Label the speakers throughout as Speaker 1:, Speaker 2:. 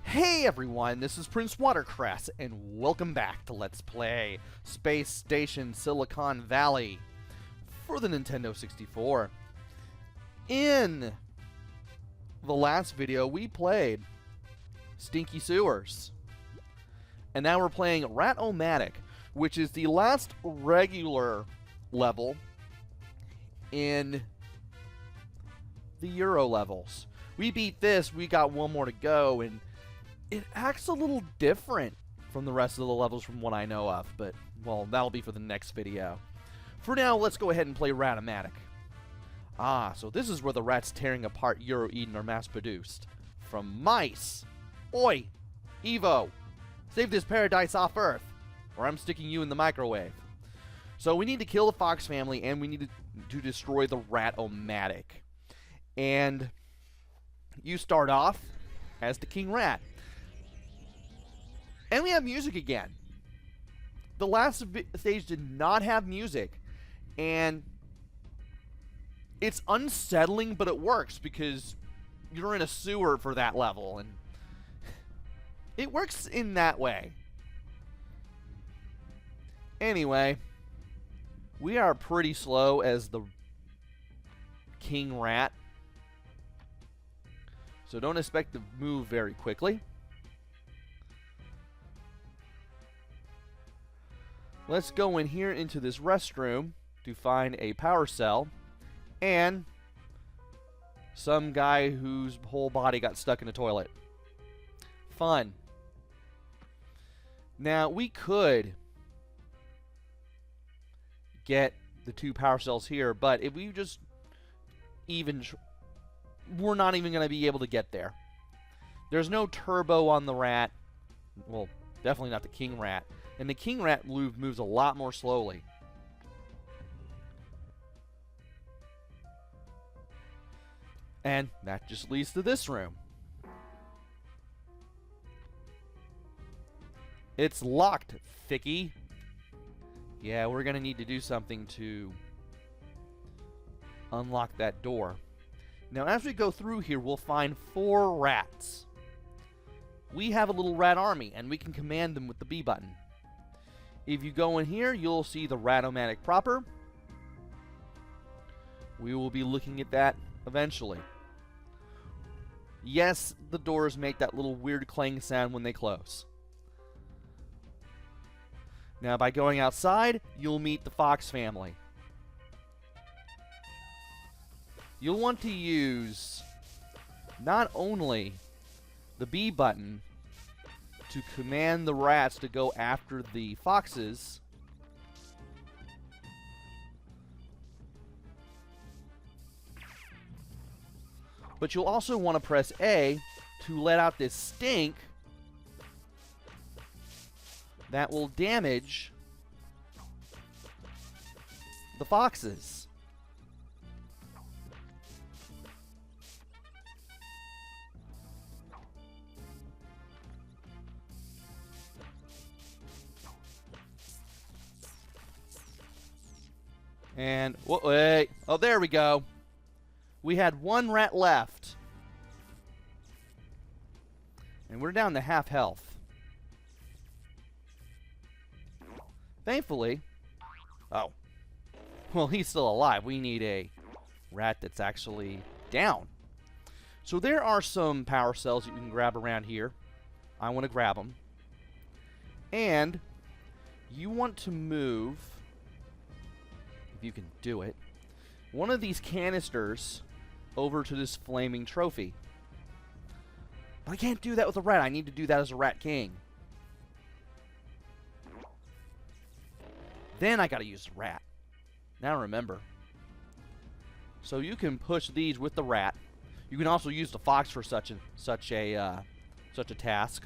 Speaker 1: Hey everyone, this is PrinceWatercress, and welcome back to Let's Play Space Station Silicon Valley for the Nintendo 64. In the last video, we played Stinky Sewers. And now we're playing Rat-o-Matic, which is the last regular level in the Euro levels. We beat this, we got one more to go, and it acts a little different from the rest of the levels from what I know of, but, well, that'll be for the next video. For now, let's go ahead and play Rat-o-Matic. Ah, so this is where the rats tearing apart Euro Eden are mass-produced. From mice! Oi! Evo! Save this paradise off Earth, or I'm sticking you in the microwave. So we need to kill the Fox family, and we need to destroy the Rat-o-Matic. And you start off as the King Rat. And we have music again. The last stage did not have music, and it's unsettling, but it works because you're in a sewer for that level, and it works in that way. Anyway, we are pretty slow as the King Rat, so don't expect to move very quickly. Let's go in here into this restroom to find a power cell and some guy whose whole body got stuck in a toilet. Fun. Now, we could get the two power cells here, but if we just we're not even going to be able to get there. There's no turbo on the rat. Well, definitely not the King Rat. And the King Rat moves a lot more slowly. And that just leads to this room. It's locked, Thicky. Yeah, we're going to need to do something to unlock that door. Now, as we go through here, we'll find 4 rats. We have a little rat army, and we can command them with the B button. If you go in here, you'll see the Rat-o-Matic proper. We will be looking at that eventually. Yes, the doors make that little weird clang sound when they close. Now, by going outside, you'll meet the Fox family. You'll want to use not only the B button to command the rats to go after the foxes, but you'll also want to press A to let out this stink that will damage the foxes. And, wait, oh, there we go. We had 1 rat left. And we're down to half health. Thankfully, oh, well, he's still alive. We need a rat that's actually down. So there are some power cells that you can grab around here. I want to grab them. And you want to move, if you can do it, one of these canisters over to this flaming trophy. But I can't do that with a rat. I need to do that as a Rat King. Then I gotta use the rat. Now remember. So you can push these with the rat. You can also use the fox for such a task.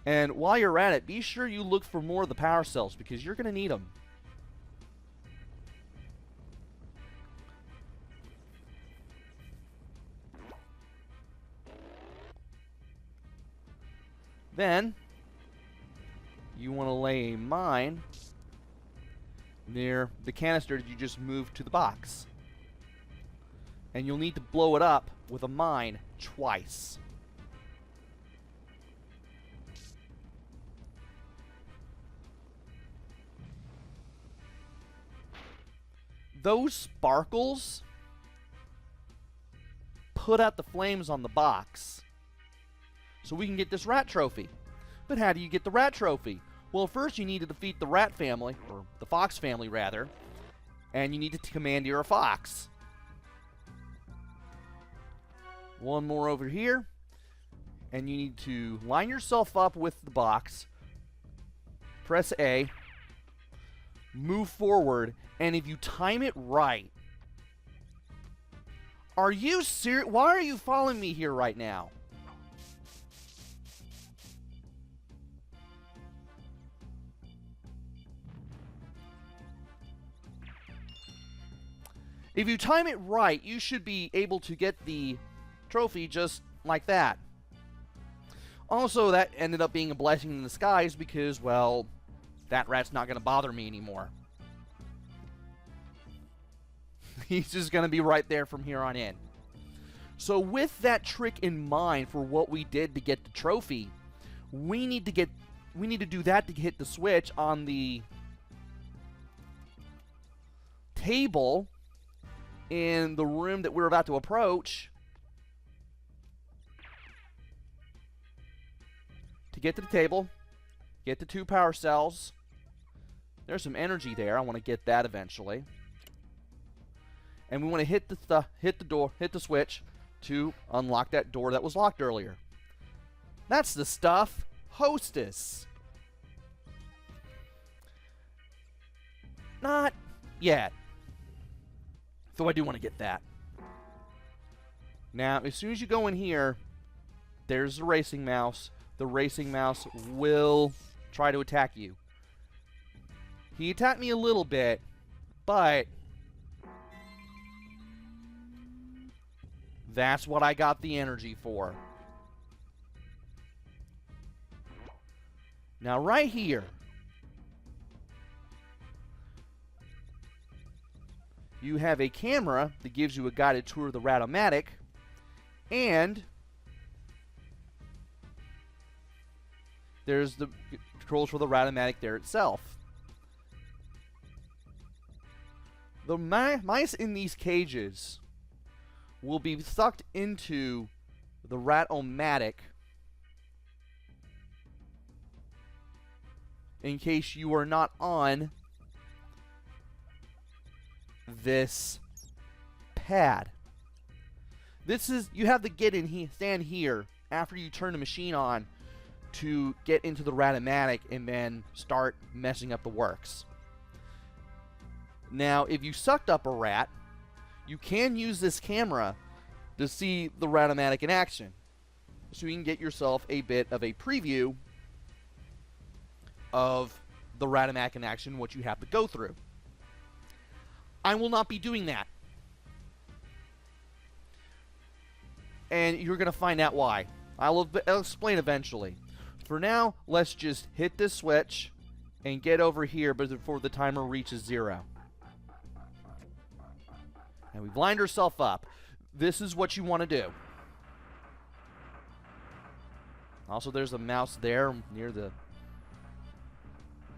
Speaker 1: And while you're at it, be sure you look for more of the power cells because you're gonna need them. Then you want to lay a mine near the canister that you just moved to the box. And you'll need to blow it up with a mine twice. Those sparkles put out the flames on the box so we can get this rat trophy. But how do you get the rat trophy? Well, first you need to defeat the rat family, or the fox family rather, and you need to commandeer a fox. One more over here, and you need to line yourself up with the box, press A, move forward, and if you time it right... Are you serious? Why are you following me here right now? If you time it right, you should be able to get the trophy just like that. Also, that ended up being a blessing in disguise because, well, that rat's not going to bother me anymore. He's just going to be right there from here on in. So with that trick in mind for what we did to get the trophy, we need to do that to hit the switch on the table in the room that we're about to approach. To get to the table, get the 2 power cells. There's some energy there. I want to get that eventually. And we want to hit the switch to unlock that door that was locked earlier. That's the stuff. Hostess. Not yet. Though I do want to get that. Now, as soon as you go in here, there's the racing mouse. The racing mouse will try to attack you. He attacked me a little bit, but that's what I got the energy for. Now, right here, you have a camera that gives you a guided tour of the Rat-o-Matic, and there's the controls for the Rat-o-Matic there itself. The mice in these cages will be sucked into the Rat-o-Matic in case you are not on this pad. This is, you have to get in here, stand here after you turn the machine on to get into the Rat-o-Matic and then start messing up the works. Now, if you sucked up a rat, you can use this camera to see the Rat-o-Matic in action. So you can get yourself a bit of a preview of the Rat-o-Matic in action, what you have to go through. I will not be doing that. And you're going to find out why. I'll explain eventually. For now, let's just hit this switch and get over here before the timer reaches 0. And we've lined ourselves up. This is what you want to do. Also, there's a mouse there near the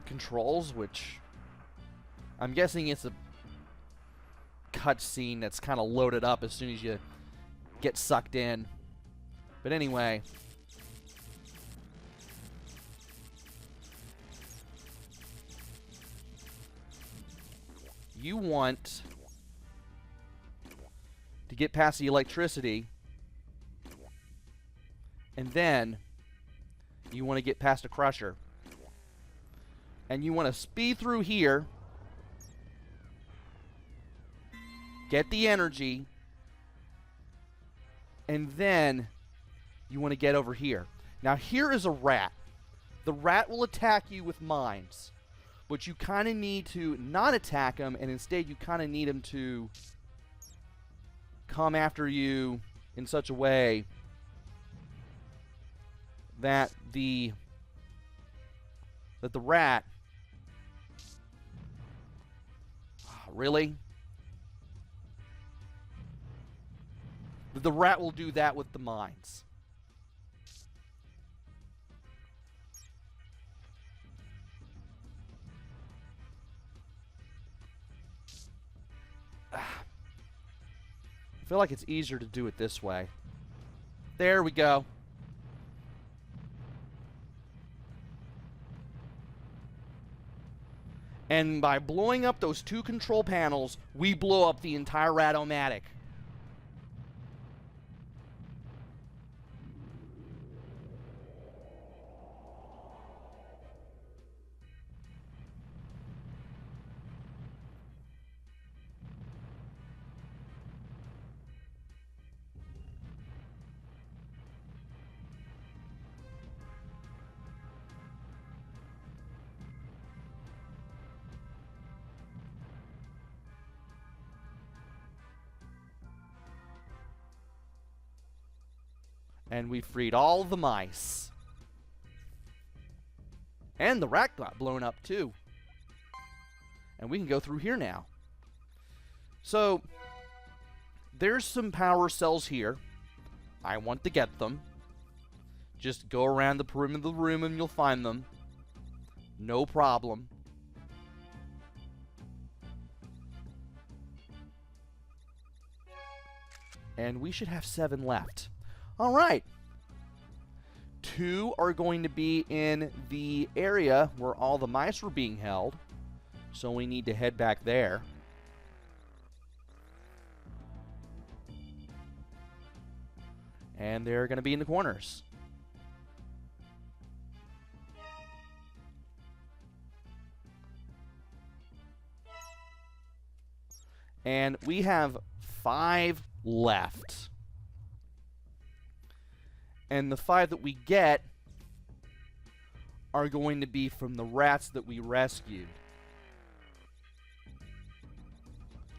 Speaker 1: controls, which I'm guessing it's a cutscene that's kind of loaded up as soon as you get sucked in. But anyway, you want to get past the electricity, and then you want to get past a crusher. And you want to speed through here, get the energy, and then you want to get over here. Now here is a rat. The rat will attack you with mines, but you kind of need to not attack him, and instead you kind of need him to come after you in such a way that the rat... Really? The rat will do that with the mines. I feel like it's easier to do it this way. There we go. And by blowing up those 2 control panels, we blow up the entire Rat-o-Matic. And we freed all the mice. And the rat got blown up too. And we can go through here now. So, there's some power cells here. I want to get them. Just go around the perimeter of the room and you'll find them. No problem. And we should have 7 left. All right. 2 are going to be in the area where all the mice were being held. So we need to head back there. And they're going to be in the corners. And we have 5 left. And the 5 that we get are going to be from the rats that we rescued.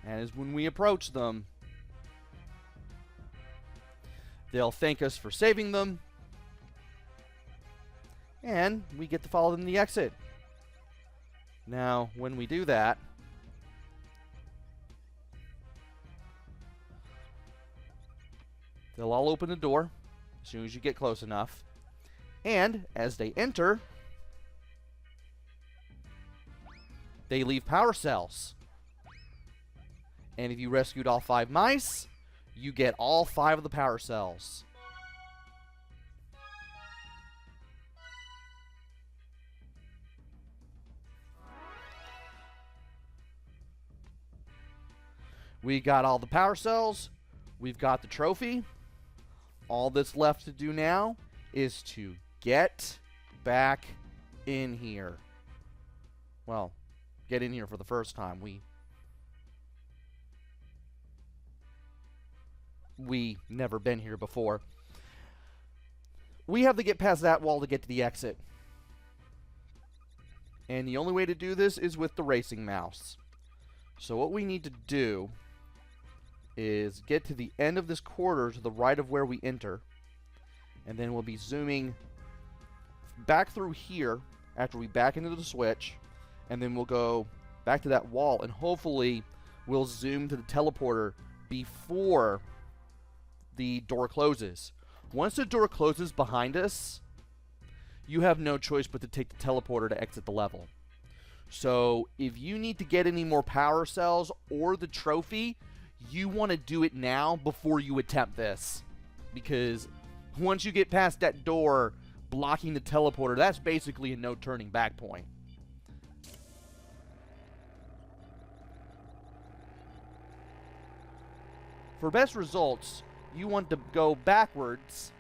Speaker 1: And as when we approach them, they'll thank us for saving them. And we get to follow them to the exit. Now, when we do that, they'll all open the door as soon as you get close enough. And as they enter, they leave power cells. And if you rescued all 5 mice, you get all 5 of the power cells. We got all the power cells. We've got the trophy. All that's left to do now is to get back in here. Well, get in here for the first time. We never been here before. We have to get past that wall to get to the exit. And the only way to do this is with the racing mouse. So what we need to do is get to the end of this corridor to the right of where we enter. And then we'll be zooming back through here after we back into the switch. And then we'll go back to that wall. And hopefully we'll zoom to the teleporter before the door closes. Once the door closes behind us, you have no choice but to take the teleporter to exit the level. So if you need to get any more power cells or the trophy, you want to do it now before you attempt this. Because once you get past that door blocking the teleporter, that's basically a no turning back point. For best results, you want to go backwards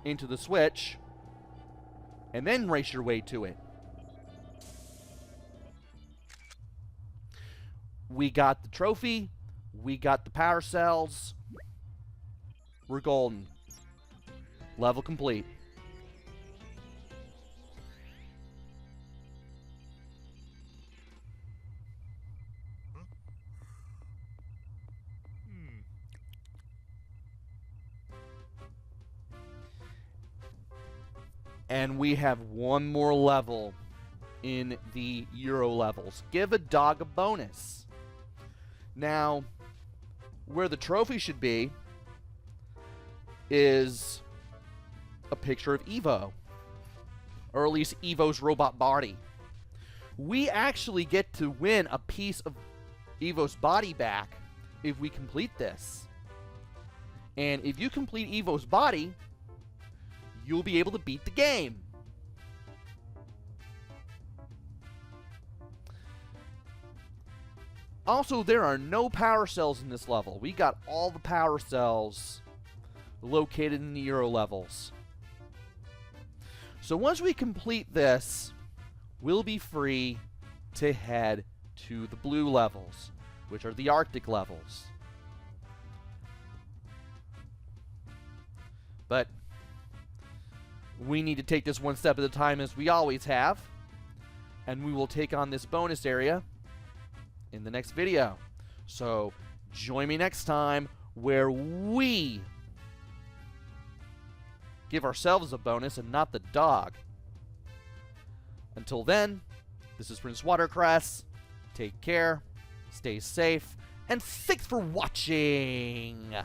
Speaker 1: into the switch and then race your way to it. We got the trophy. We got the power cells. We're golden. Level complete. And we have one more level in the Euro levels. Give a dog a bonus. Now, where the trophy should be is a picture of Evo. Or at least Evo's robot body. We actually get to win a piece of Evo's body back if we complete this. And if you complete Evo's body, you'll be able to beat the game. Also, there are no power cells in this level. We got all the power cells located in the Euro levels. So once we complete this, we'll be free to head to the blue levels, which are the Arctic levels. But we need to take this one step at a time, as we always have, and we will take on this bonus area in the next video. So join me next time where we give ourselves a bonus and not the dog. Until then, this is PrinceWatercress. Take care, stay safe, and thanks for watching!